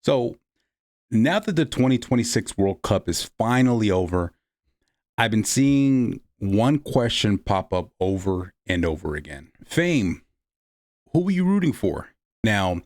So now that the 2026 World Cup is finally over, I've been seeing one question pop up over and over again. Fame, who are you rooting for? Now,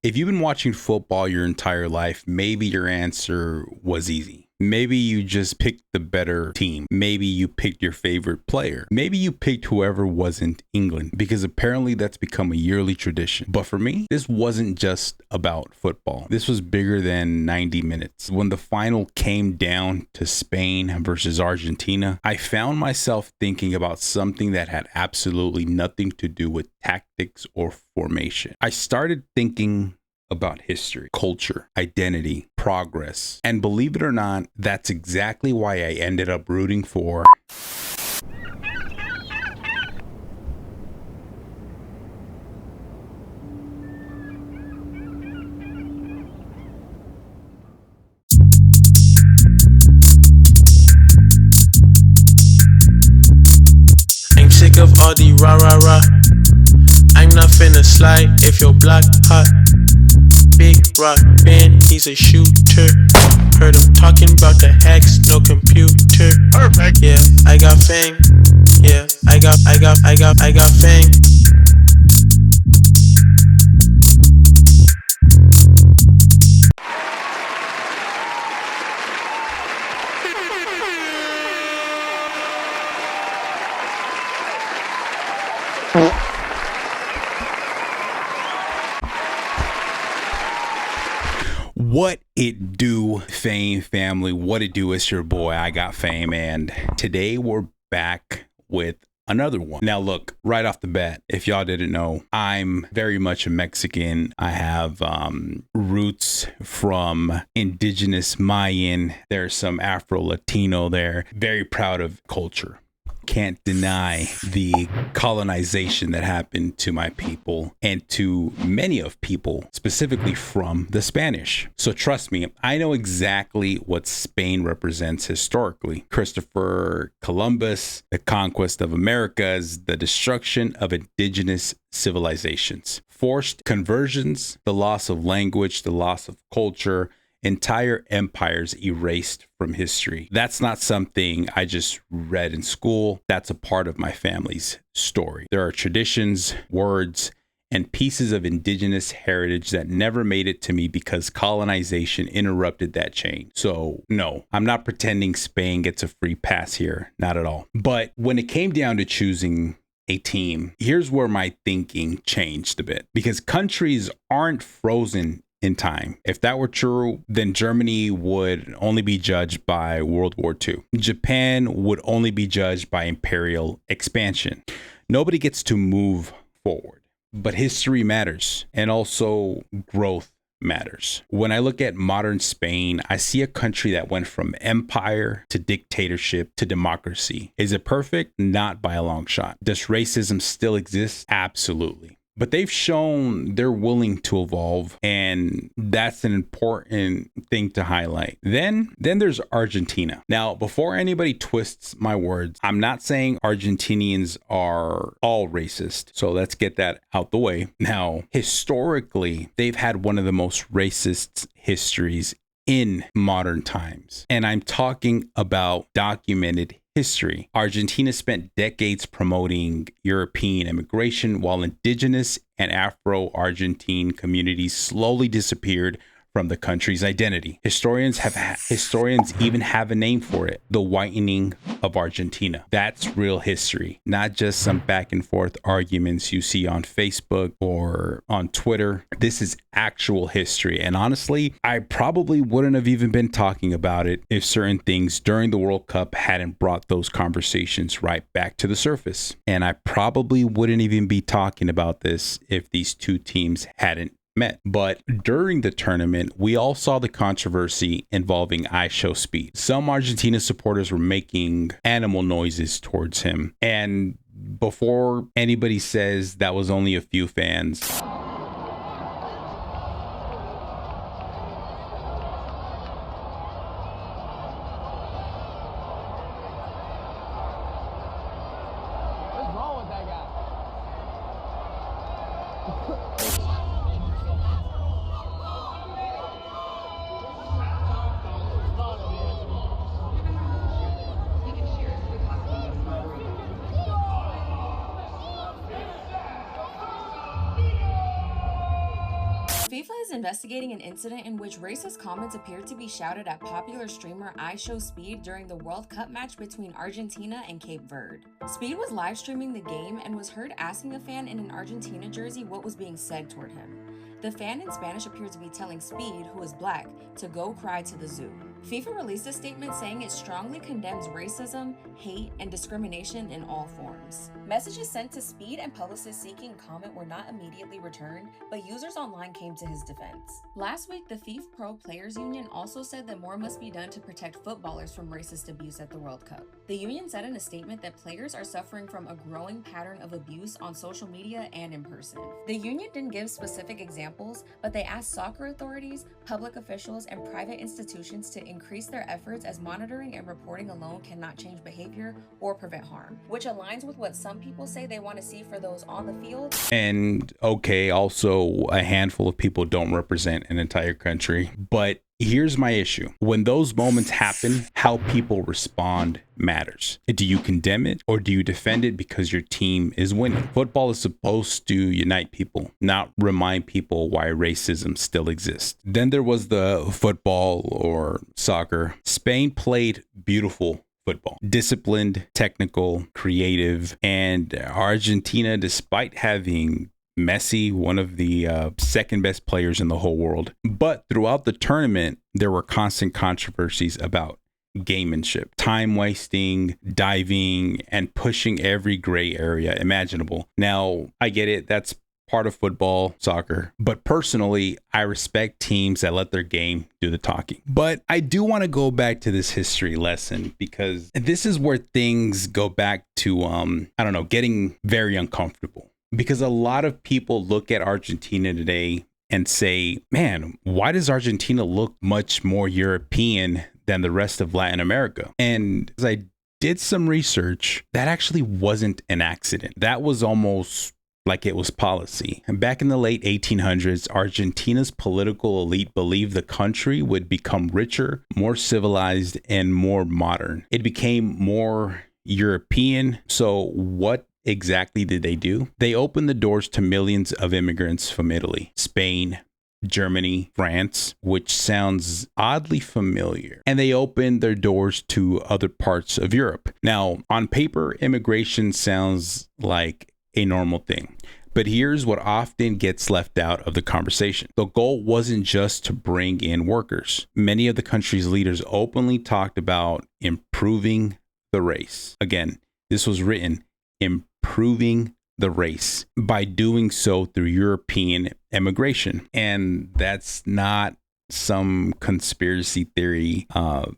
if you've been watching football your entire life, maybe your answer was easy. Maybe you just picked the better team. Maybe you picked your favorite player. Maybe you picked whoever wasn't England, because apparently that's become a yearly tradition. But for me, this wasn't just about football. This was bigger than 90 minutes. When the final came down to Spain versus Argentina, I found myself thinking about something that had absolutely nothing to do with tactics or formation. I started thinking about history, culture, identity, progress. And believe it or not, that's exactly why I ended up rooting for I'm sick of all the rah rah rah. I'm not finna slide if your block hot. Big rock band, he's a shooter. Heard him talking about the hacks, no computer. Perfect. Yeah, I got fame. Yeah, I got fame. What it do, Fame family? What it do? It's your boy, iGotFame, and today we're back with another one. Now look, right off the bat, if y'all didn't know, I'm very much a Mexican. I have roots from Indigenous Mayan. There's some Afro-Latino there. Very proud of culture. Can't deny the colonization that happened to my people and to many of people, specifically from the Spanish. So trust me, I know exactly what Spain represents historically. Christopher Columbus, the conquest of Americas, the destruction of indigenous civilizations, forced conversions, the loss of language, the loss of culture, entire empires erased from history. That's not something I just read in school. That's a part of my family's story. There are traditions, words, and pieces of indigenous heritage that never made it to me because colonization interrupted that chain. So no, I'm not pretending Spain gets a free pass here. Not at all. But when it came down to choosing a team, here's where my thinking changed a bit, because countries aren't frozen in time. If that were true, then Germany would only be judged by World War II. Japan would only be judged by imperial expansion. Nobody gets to move forward, but history matters, and also growth matters. When I look at modern Spain, I see a country that went from empire to dictatorship to democracy. Is it perfect? Not by a long shot. Does racism still exist? Absolutely. But they've shown they're willing to evolve, and that's an important thing to highlight. Then there's Argentina. Now, before anybody twists my words, I'm not saying Argentinians are all racist. So let's get that out the way. Now, historically, they've had one of the most racist histories in modern times. And I'm talking about documented history. Argentina spent decades promoting European immigration while indigenous and Afro-Argentine communities slowly disappeared from the country's identity. Historians even have a name for it: the whitening of Argentina. That's real history, not just some back and forth arguments you see on Facebook or on Twitter. This is actual history. And honestly, I probably wouldn't have even been talking about it if certain things during the World Cup hadn't brought those conversations right back to the surface. And I probably wouldn't even be talking about this if these two teams hadn't met. But during the tournament, we all saw the controversy involving I Show Speed. Some Argentina supporters were making animal noises towards him. And before anybody says that was only a few fans, FIFA is investigating an incident in which racist comments appeared to be shouted at popular streamer iShowSpeed during the World Cup match between Argentina and Cape Verde. Speed was live streaming the game and was heard asking a fan in an Argentina jersey what was being said toward him. The fan in Spanish appeared to be telling Speed, who is black, to go cry to the zoo. FIFA released a statement saying it strongly condemns racism, hate, and discrimination in all forms. Messages sent to Speed and publicists seeking comment were not immediately returned, but users online came to his defense. Last week, the FIFA Pro Players Union also said that more must be done to protect footballers from racist abuse at the World Cup. The union said in a statement that players are suffering from a growing pattern of abuse on social media and in person. The union didn't give specific examples, but they asked soccer authorities, public officials, and private institutions to increase their efforts, as monitoring and reporting alone cannot change behavior or prevent harm, which aligns with what some people say they want to see for those on the field. And okay, also a handful of people don't represent an entire country, but here's my issue. When those moments happen, how people respond matters. Do you condemn it or do you defend it because your team is winning? Football is supposed to unite people, not remind people why racism still exists. Then there was the football or soccer. Spain played beautiful football, disciplined, technical, creative, and Argentina, despite having Messi, one of the second best players in the whole world. But throughout the tournament, there were constant controversies about gamemanship, time wasting, diving, and pushing every gray area imaginable. Now, I get it. That's part of football, soccer. But personally, I respect teams that let their game do the talking. But I do want to go back to this history lesson because this is where things go back to, getting very uncomfortable. Because a lot of people look at Argentina today and say, man, why does Argentina look much more European than the rest of Latin America? And as I did some research, that actually wasn't an accident. That was almost like it was policy. And back in the late 1800s, Argentina's political elite believed the country would become richer, more civilized, and more modern. It became more European. So what exactly did they do? They opened the doors to millions of immigrants from Italy, Spain, Germany, France, which sounds oddly familiar. And they opened their doors to other parts of Europe. Now, on paper, immigration sounds like a normal thing. But here's what often gets left out of the conversation. The goal wasn't just to bring in workers. Many of the country's leaders openly talked about improving the race. Again, this was written, improving the race, by doing so through European immigration. And that's not some conspiracy theory.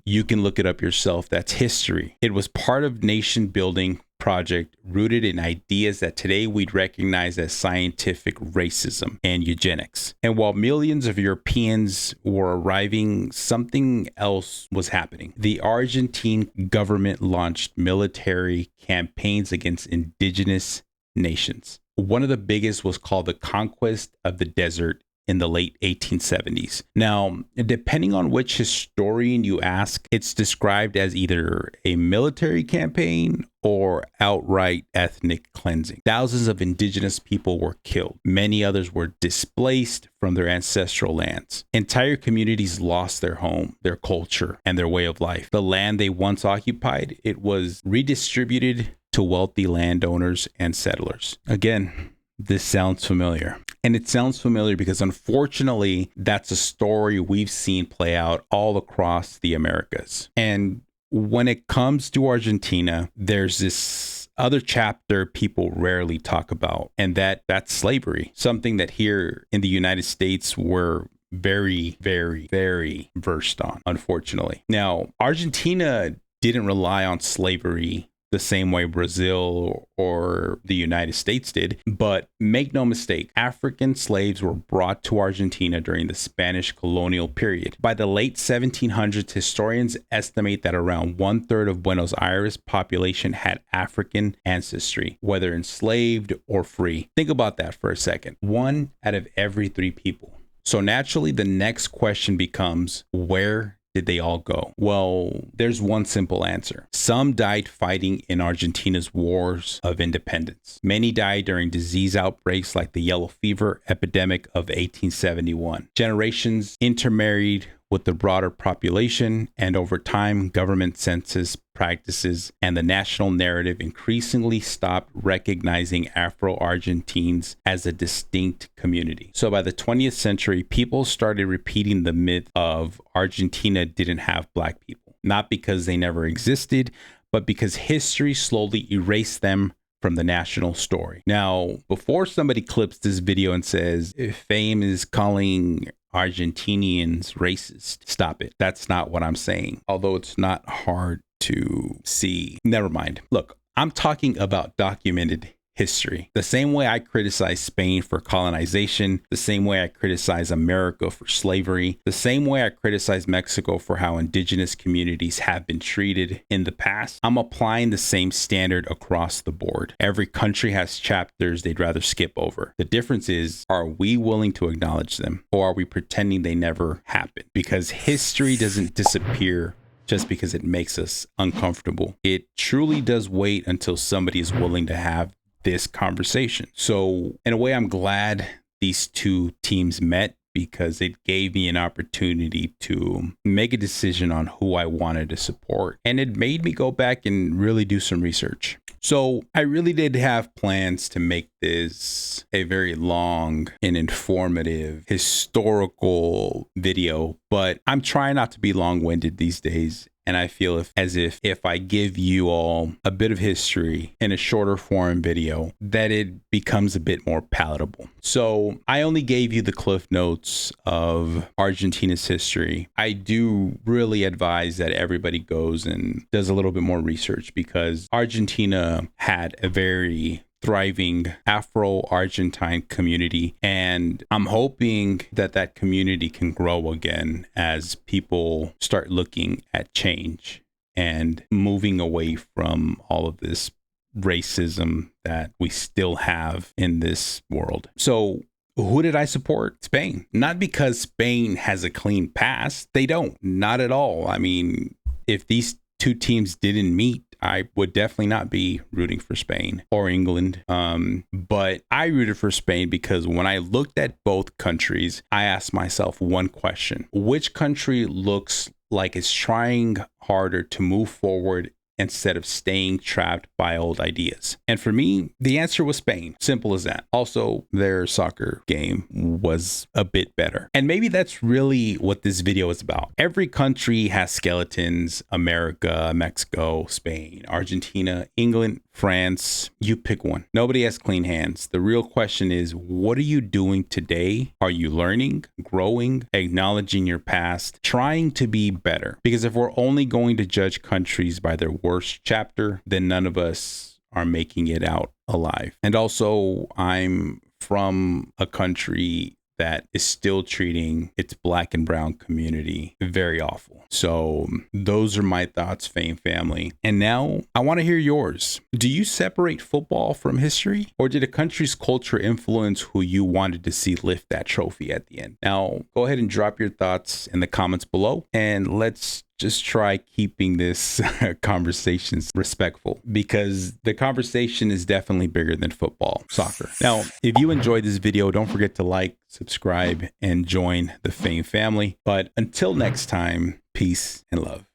You can look it up yourself. That's history. It was part of nation building project rooted in ideas that today we'd recognize as scientific racism and eugenics. And while millions of Europeans were arriving, something else was happening. The Argentine government launched military campaigns against indigenous nations. One of the biggest was called the Conquest of the Desert in the late 1870s. Now, depending on which historian you ask, it's described as either a military campaign or outright ethnic cleansing. Thousands of indigenous people were killed. Many others were displaced from their ancestral lands. Entire communities lost their home, their culture, and their way of life. The land they once occupied, it was redistributed to wealthy landowners and settlers. Again, this sounds familiar. And it sounds familiar because unfortunately, that's a story we've seen play out all across the Americas. And when it comes to Argentina, there's this other chapter people rarely talk about, and that's slavery. Something that here in the United States we're very, very, very versed on, unfortunately. Now, Argentina didn't rely on slavery the same way Brazil or the United States did. But make no mistake, African slaves were brought to Argentina during the Spanish colonial period. By the late 1700s, historians estimate that around 1/3 of Buenos Aires' population had African ancestry, whether enslaved or free. Think about that for a second. 1 out of every 3 people. So naturally, the next question becomes, where did they all go? Well, there's one simple answer. Some died fighting in Argentina's wars of independence. Many died during disease outbreaks like the yellow fever epidemic of 1871. Generations intermarried with the broader population, and over time, government census practices and the national narrative increasingly stopped recognizing Afro-Argentines as a distinct community. So by the 20th century, people started repeating the myth of Argentina didn't have black people, not because they never existed, but because history slowly erased them from the national story. Now, before somebody clips this video and says, Fame is calling Argentinians racist, stop it. That's not what I'm saying. Although it's not hard to see. Never mind. Look, I'm talking about documented history. The same way I criticize Spain for colonization, the same way I criticize America for slavery, the same way I criticize Mexico for how indigenous communities have been treated in the past, I'm applying the same standard across the board. Every country has chapters they'd rather skip over. The difference is, are we willing to acknowledge them, or are we pretending they never happened? Because history doesn't disappear just because it makes us uncomfortable. It truly does wait until somebody is willing to have this conversation. So in a way, I'm glad these two teams met, because it gave me an opportunity to make a decision on who I wanted to support. And it made me go back and really do some research. So I really did have plans to make this a very long and informative historical video, but I'm trying not to be long-winded these days. And I feel as if I give you all a bit of history in a shorter form video, that it becomes a bit more palatable. So I only gave you the cliff notes of Argentina's history. I do really advise that everybody goes and does a little bit more research, because Argentina had a very thriving Afro-Argentine community, and I'm hoping that that community can grow again as people start looking at change and moving away from all of this racism that we still have in this world. So who did I support? Spain. Not because Spain has a clean past. They don't. Not at all. I mean, if these two teams didn't meet, I would definitely not be rooting for Spain or England. But I rooted for Spain because when I looked at both countries, I asked myself one question: which country looks like it's trying harder to move forward instead of staying trapped by old ideas? And for me, the answer was Spain. Simple as that. Also, their soccer game was a bit better. And maybe that's really what this video is about. Every country has skeletons: America, Mexico, Spain, Argentina, England, France. You pick one. Nobody has clean hands. The real question is, what are you doing today? Are you learning, growing, acknowledging your past, trying to be better? Because if we're only going to judge countries by their worst chapter, then none of us are making it out alive. And also, I'm from a country that is still treating its black and brown community very awful. So those are my thoughts, Fame family. And now I want to hear yours. Do you separate football from history, or did a country's culture influence who you wanted to see lift that trophy at the end? Now, go ahead and drop your thoughts in the comments below, and let's just try keeping this conversation respectful, because the conversation is definitely bigger than football, soccer. Now, if you enjoyed this video, don't forget to like, subscribe, and join the Fame family. But until next time, peace and love.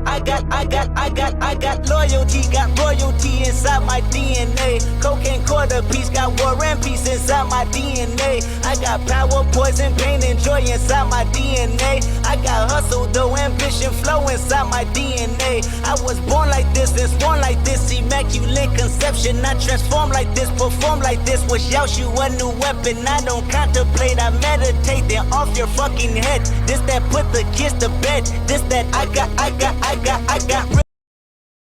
I got loyalty, got royalty inside my DNA. Cocaine quarter piece, got war and peace inside my DNA. I got power, poison, pain, and joy inside my DNA. I got hustle, though, ambition, flow inside my DNA. I was born like this and sworn like this, immaculate conception. I transform like this, perform like this, wish out you a new weapon. I don't contemplate, I meditate, then off your fucking head. This that put the kids to bed. This that I got